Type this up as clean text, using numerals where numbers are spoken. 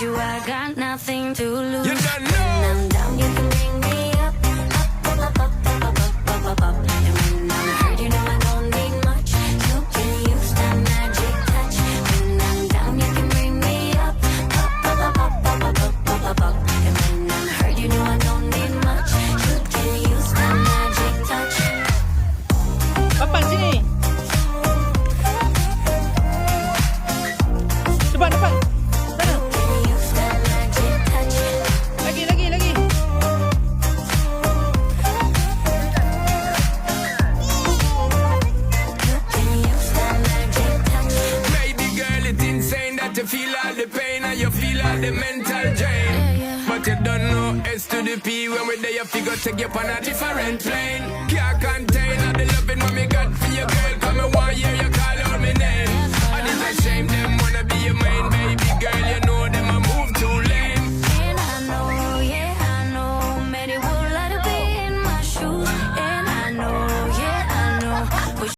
you, I got nothing to lose. You don't know. When I'm down, you can bring me up, up, up, up, up, up, up, up, up, up. And when I'm hurt, you know I don't need much. You can use that magic touch. When I'm down, you can bring me up, up, up, up, up, up, up, up, up, up. And when I'm hurt, you know I don't need much. You can use that magic touch. Papan sini. Depan, depan. Sana. Use that magic touch. Lagi. Baby girl, it's insane that you feel all the pain and you feel all the mental drain. But you don't know S to the P when we're there, you figure take you on a different plane. Can't contain all the loving what me got for your girl. Come and want hear you call out my name. And it's a shame